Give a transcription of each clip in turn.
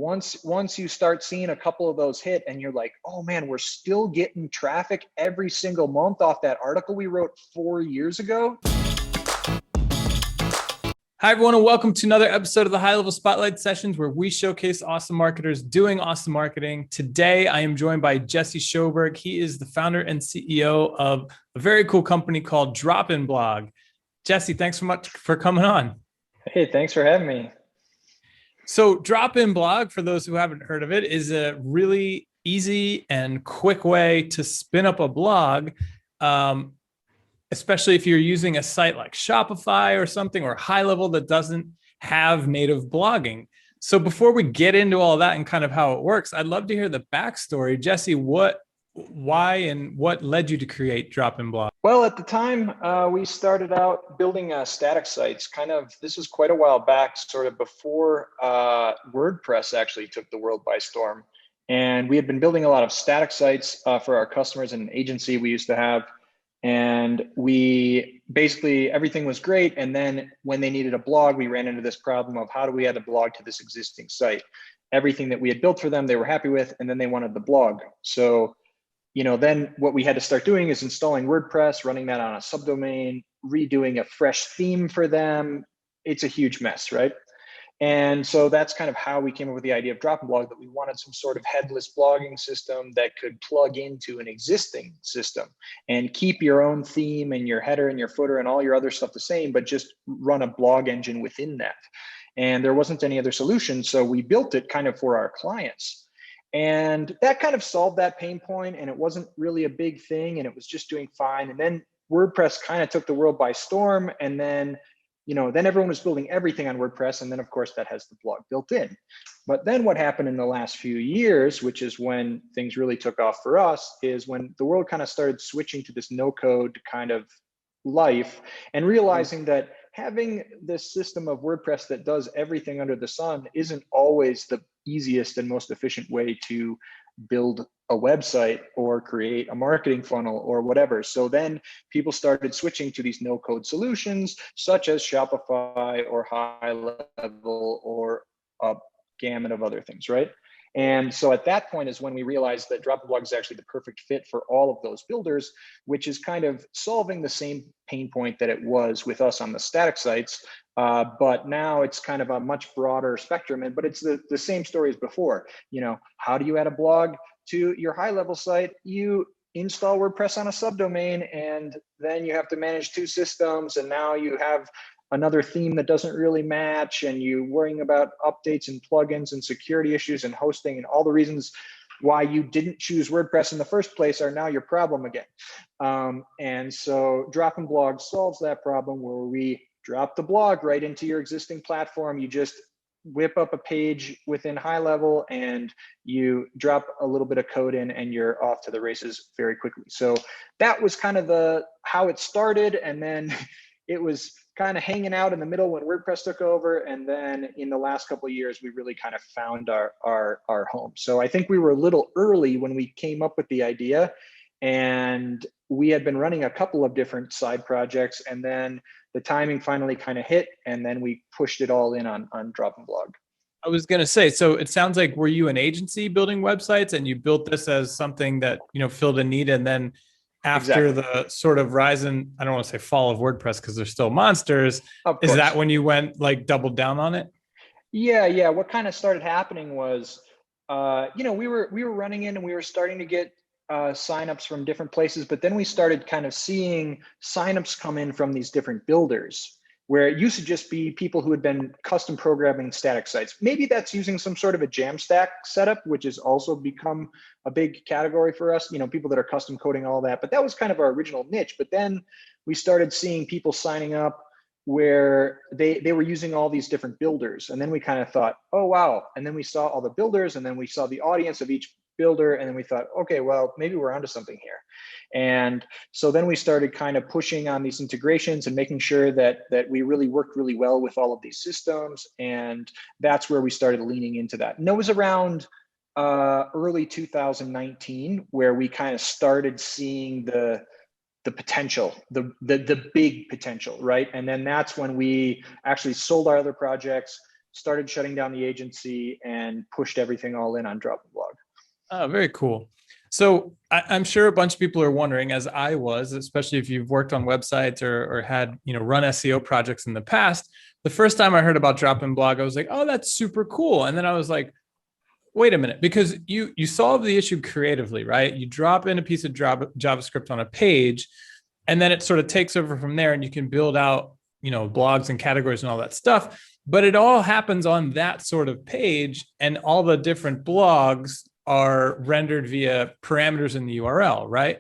once you start seeing a couple of those hit and you're like, oh man, we're still getting traffic every single month off that article we wrote 4 years ago. Hi, everyone, and welcome to another episode of the High Level Spotlight Sessions, where we showcase awesome marketers doing awesome marketing. Today, I am joined by Jesse Schoberg. He is the founder and CEO of a very cool company called DropInBlog. Jesse, thanks so much for coming on. Hey, thanks for having me. So DropInBlog, for those who haven't heard of it, is a really easy and quick way to spin up a blog, especially if you're using a site like Shopify or something, or HighLevel that doesn't have native blogging. So before we get into all that and kind of how it works, I'd love to hear the backstory. Jesse, why and what led you to create DropInBlog? Well, at the time, we started out building static sites. This was quite a while back, sort of before WordPress actually took the world by storm. And we had been building a lot of static sites for our customers in an agency we used to have. And we basically, everything was great. And then when they needed a blog, we ran into this problem of how do we add a blog to this existing site? Everything that we had built for them, they were happy with, and then they wanted the blog. So, then what we had to start doing is installing WordPress, running that on a subdomain, redoing a fresh theme for them. It's a huge mess, right? And so that's kind of how we came up with the idea of DropInBlog, that we wanted some sort of headless blogging system that could plug into an existing system and keep your own theme and your header and your footer and all your other stuff the same, but just run a blog engine within that. And there wasn't any other solution. So we built it kind of for our clients. And that kind of solved that pain point, and it wasn't really a big thing, and it was just doing fine. And then WordPress kind of took the world by storm, and then then everyone was building everything on WordPress. And then of course that has the blog built in. But then what happened in the last few years, which is when things really took off for us, is when the world kind of started switching to this no code kind of life and realizing that having this system of WordPress that does everything under the sun isn't always the easiest and most efficient way to build a website or create a marketing funnel or whatever. So then people started switching to these no-code solutions, such as Shopify or HighLevel or a gamut of other things, right? And so at that point is when we realized that DropInBlog is actually the perfect fit for all of those builders, which is kind of solving the same pain point that it was with us on the static sites. But now it's kind of a much broader spectrum, but it's the same story as before. How do you add a blog to your HighLevel site? You install WordPress on a subdomain, and then you have to manage two systems, and now you have another theme that doesn't really match, and you worrying about updates and plugins and security issues and hosting, and all the reasons why you didn't choose WordPress in the first place are now your problem again. And so DropInBlog solves that problem, where we drop the blog right into your existing platform. You just whip up a page within HighLevel and you drop a little bit of code in, and you're off to the races very quickly. So that was kind of how it started. And then it was kind of hanging out in the middle when WordPress took over. And then in the last couple of years, we really kind of found our home. So I think we were a little early when we came up with the idea, and we had been running a couple of different side projects, and then the timing finally kind of hit, and then we pushed it all in on DropInBlog. I was going to say, so it sounds like, were you an agency building websites and you built this as something that, filled a need, and then after the sort of rise and, I don't want to say fall of WordPress because they're still monsters, is that when you went doubled down on it? Yeah. What kind of started happening was, we were running in and we were starting to get signups from different places, but then we started kind of seeing signups come in from these different builders, where it used to just be people who had been custom programming static sites. Maybe that's using some sort of a Jamstack setup, which has also become a big category for us, people that are custom coding all that. But that was kind of our original niche. But then we started seeing people signing up where they were using all these different builders. And then we kind of thought, oh, wow. And then we saw all the builders, and then we saw the audience of each builder, and then we thought, okay, well, maybe we're onto something here. And so then we started kind of pushing on these integrations and making sure that we really worked really well with all of these systems. And that's where we started leaning into that. And it was around early 2019 where we kind of started seeing the potential, the big potential, right? And then that's when we actually sold our other projects, started shutting down the agency and pushed everything all in on DropInBlog. Oh, very cool. So I'm sure a bunch of people are wondering, as I was, especially if you've worked on websites or had, run SEO projects in the past. The first time I heard about DropInBlog, I was like, oh, that's super cool. And then I was like, wait a minute, because you solve the issue creatively, right? You drop in a piece of JavaScript on a page, and then it sort of takes over from there, and you can build out, blogs and categories and all that stuff. But it all happens on that sort of page, and all the different blogs are rendered via parameters in the URL, right?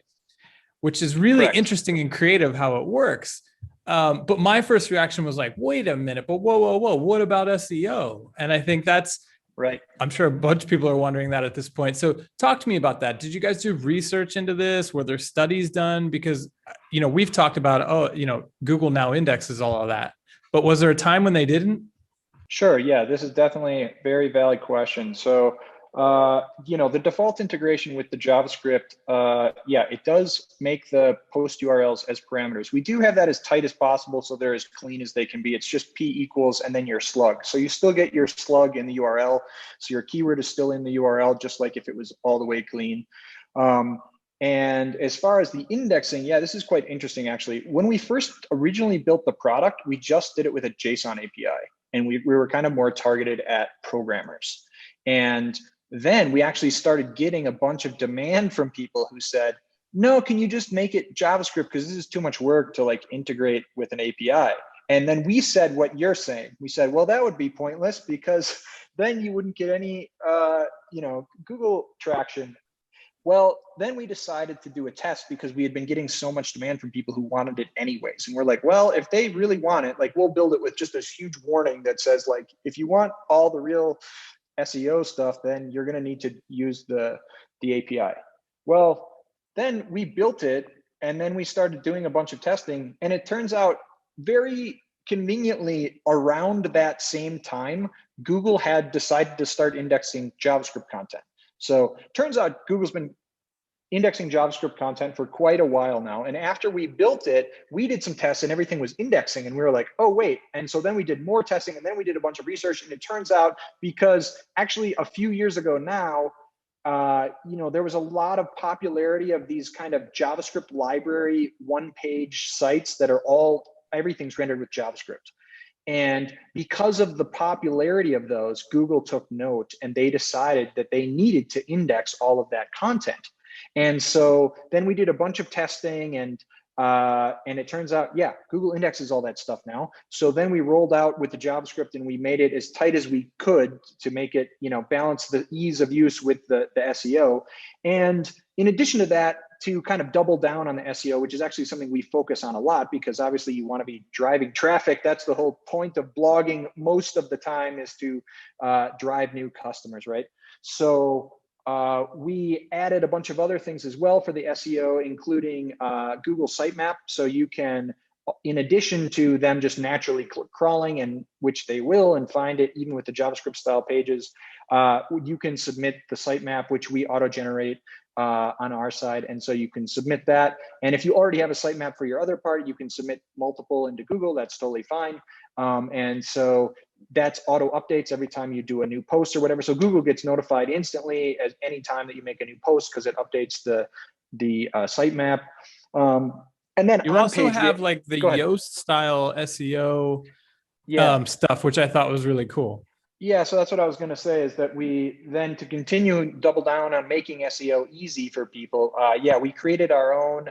Which is really Correct. interesting and creative how it works. But my first reaction was like, wait a minute, but whoa, what about SEO? And I think that's right. I'm sure a bunch of people are wondering that at this point. So talk to me about that. Did you guys do research into this? Were there studies done? Because, we've talked about, Google now indexes all of that, but was there a time when they didn't? Sure. Yeah, this is definitely a very valid question. So, the default integration with the JavaScript, it does make the post URLs as parameters. We do have that as tight as possible, so they're as clean as they can be. It's just P equals and then your slug. So you still get your slug in the URL. So your keyword is still in the URL, just like if it was all the way clean. And as far as the indexing, this is quite interesting, actually. When we first originally built the product, we just did it with a JSON API. And we were kind of more targeted at programmers. And then we actually started getting a bunch of demand from people who said, no, can you just make it JavaScript? Because this is too much work to integrate with an API. And then we said what you're saying. We said, well, that would be pointless because then you wouldn't get any, Google traction. Well, then we decided to do a test because we had been getting so much demand from people who wanted it anyways. And we're like, well, if they really want it, we'll build it with just this huge warning that says, if you want all the real SEO stuff, then you're going to need to use the API. Well, then we built it, and then we started doing a bunch of testing. And it turns out very conveniently around that same time, Google had decided to start indexing JavaScript content. So turns out Google's been indexing JavaScript content for quite a while now. And after we built it, we did some tests and everything was indexing. And we were like, oh, wait. And so then we did more testing and then we did a bunch of research. And it turns out because actually a few years ago now, there was a lot of popularity of these kind of JavaScript library one-page sites that are everything's rendered with JavaScript. And because of the popularity of those, Google took note and they decided that they needed to index all of that content. And so then we did a bunch of testing and it turns out, Google indexes all that stuff now. So then we rolled out with the JavaScript and we made it as tight as we could to make it, balance the ease of use with the SEO. And in addition to that, to kind of double down on the SEO, which is actually something we focus on a lot because obviously you want to be driving traffic. That's the whole point of blogging most of the time is to drive new customers, right? So we added a bunch of other things as well for the SEO, including Google Sitemap. So you can, in addition to them just naturally crawling, and which they will, and find it even with the JavaScript style pages, you can submit the sitemap, which we auto-generate on our side. And so you can submit that. And if you already have a sitemap for your other part, you can submit multiple into Google. That's totally fine. And so that's auto updates every time you do a new post or whatever. So Google gets notified instantly at any time that you make a new post because it updates the sitemap. And then you also have the Yoast style SEO stuff, which I thought was really cool. Yeah, so that's what I was going to say is that we then, to continue double down on making SEO easy for people, we created our own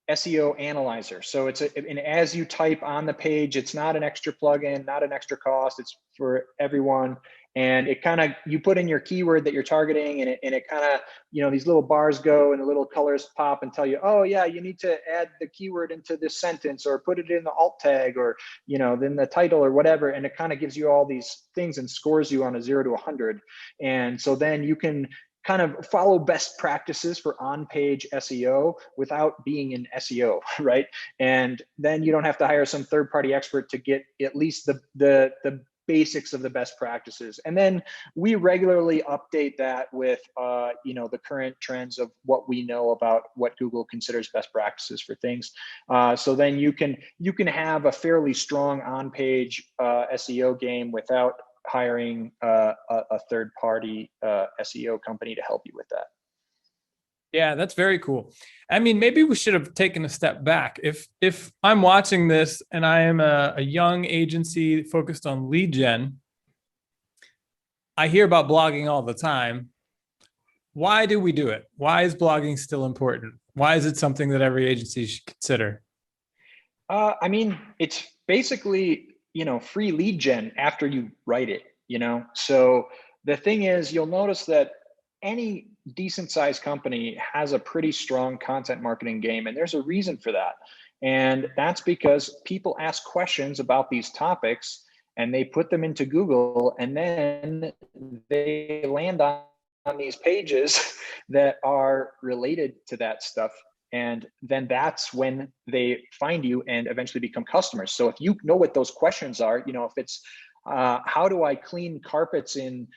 SEO Analyzer. So and as you type on the page, it's not an extra plugin, not an extra cost. It's for everyone. And it kind of, you put in your keyword that you're targeting and it kind of, these little bars go and the little colors pop and tell you, oh yeah, you need to add the keyword into this sentence or put it in the alt tag or, then the title or whatever. And it kind of gives you all these things and scores you on a 0 to 100. And so then you can kind of follow best practices for on-page SEO without being in SEO, right? And then you don't have to hire some third-party expert to get at least the basics of the best practices. And then we regularly update that with, the current trends of what we know about what Google considers best practices for things. So then you can have a fairly strong on-page SEO game without hiring a third-party SEO company to help you with that. Yeah, that's very cool. I mean, maybe we should have taken a step back. If I'm watching this and I am a young agency focused on lead gen, I hear about blogging all the time. Why do we do it? Why is blogging still important? Why is it something that every agency should consider? I mean, it's basically, free lead gen after you write it, So the thing is, you'll notice that any decent sized company has a pretty strong content marketing game, and there's a reason for that. And that's because people ask questions about these topics and they put them into Google, and then they land on these pages that are related to that stuff. And then that's when they find you and eventually become customers. So if you know what those questions are, if it's how do I clean carpets in,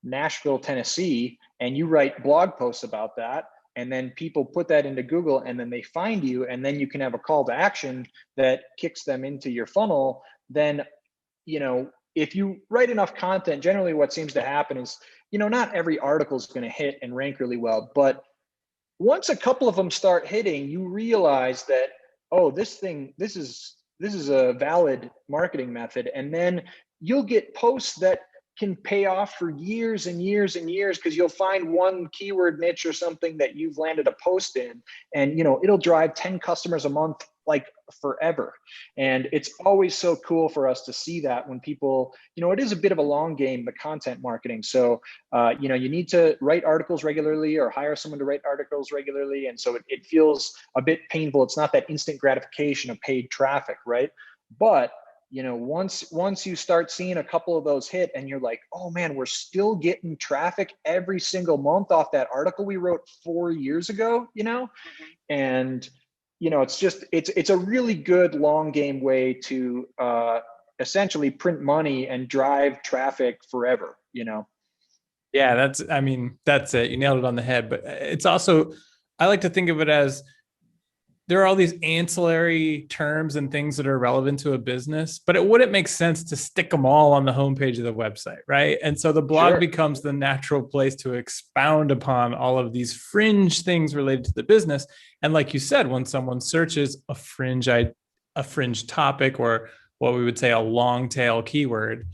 Nashville, Tennessee, and you write blog posts about that, and then people put that into Google and then they find you, and then you can have a call to action that kicks them into your funnel. Then, if you write enough content, generally what seems to happen is, not every article is going to hit and rank really well, but once a couple of them start hitting, you realize that, oh, this is a valid marketing method. And then you'll get posts that can pay off for years and years and years, because you'll find one keyword niche or something that you've landed a post in, and it'll drive 10 customers a month, like forever. And it's always so cool for us to see that when people, it is a bit of a long game, the content marketing. So you need to write articles regularly or hire someone to write articles regularly, and so it feels a bit painful. It's not that instant gratification of paid traffic, right? But once you start seeing a couple of those hit and you're like, oh man, we're still getting traffic every single month off that article we wrote 4 years ago, and it's a really good long game way to essentially print money and drive traffic forever. Yeah, that's it. You nailed it on the head. But it's also, I like to think of it as, there are all these ancillary terms and things that are relevant to a business, but it wouldn't make sense to stick them all on the homepage of the website, right? And so the blog becomes the natural place to expound upon all of these fringe things related to the business. And like you said, when someone searches a fringe topic, or what we would say a long tail keyword,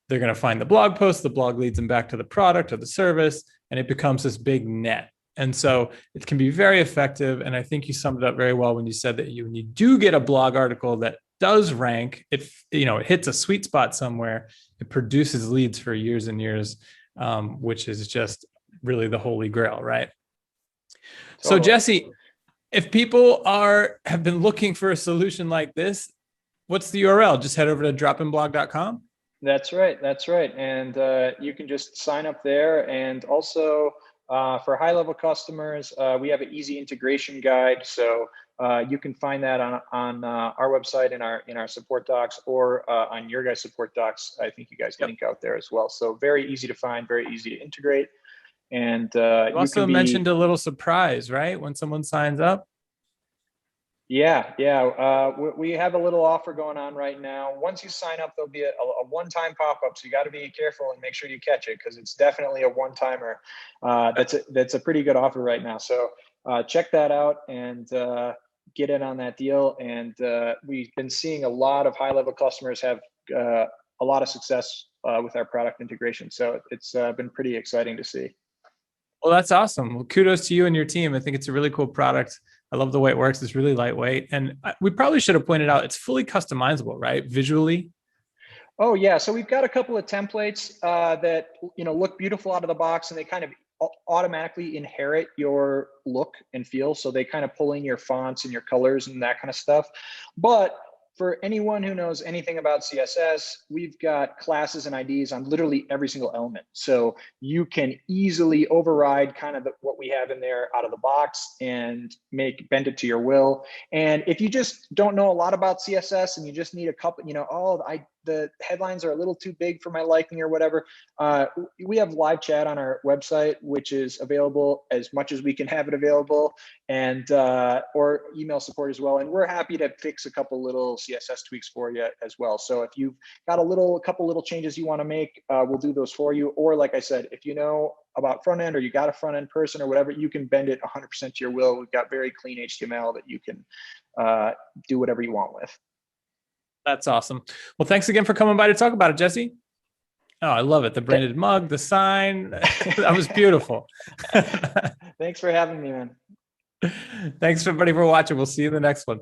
they're going to find the blog post. The blog leads them back to the product or the service, and it becomes this big net. And so it can be very effective. And I think you summed it up very well when you said that when you do get a blog article that does rank, it hits a sweet spot somewhere, it produces leads for years and years, which is just really the holy grail, right? So Jesse, if people have been looking for a solution like this, what's the URL? Just head over to dropinblog.com. That's right. And you can just sign up there. And also, for high-level customers, we have an easy integration guide. So you can find that on our website in our support docs, or on your guys' support docs. I think you guys link out there as well. So very easy to find, very easy to integrate. And you also mentioned a little surprise, right? When someone signs up. Yeah. We have a little offer going on right now. Once you sign up, there'll be a one-time pop-up. So you got to be careful and make sure you catch it, because it's definitely a one-timer. That's a pretty good offer right now. So check that out and get in on that deal. And we've been seeing a lot of high-level customers have a lot of success with our product integration. So it's been pretty exciting to see. Well, that's awesome. Well, kudos to you and your team. I think it's a really cool product. I love the way it works. It's really lightweight. And we probably should have pointed out, it's fully customizable, right? Visually. Oh yeah. So we've got a couple of templates that, look beautiful out of the box, and they kind of automatically inherit your look and feel. So they kind of pull in your fonts and your colors and that kind of stuff. But for anyone who knows anything about CSS, we've got classes and IDs on literally every single element. So you can easily override kind of what we have in there out of the box and bend it to your will. And if you just don't know a lot about CSS and you just need a couple, the headlines are a little too big for my liking or whatever, we have live chat on our website, which is available as much as we can have it available, and or email support as well. And we're happy to fix a couple little CSS tweaks for you as well. So if you've got a couple little changes you want to make, we'll do those for you. Or like I said, if you know about front end, or you got a front end person or whatever, you can bend it 100% to your will. We've got very clean HTML that you can do whatever you want with. That's awesome. Well, thanks again for coming by to talk about it, Jesse. Oh, I love it. The branded mug, the sign, that was beautiful. Thanks for having me, man. Thanks everybody for watching. We'll see you in the next one.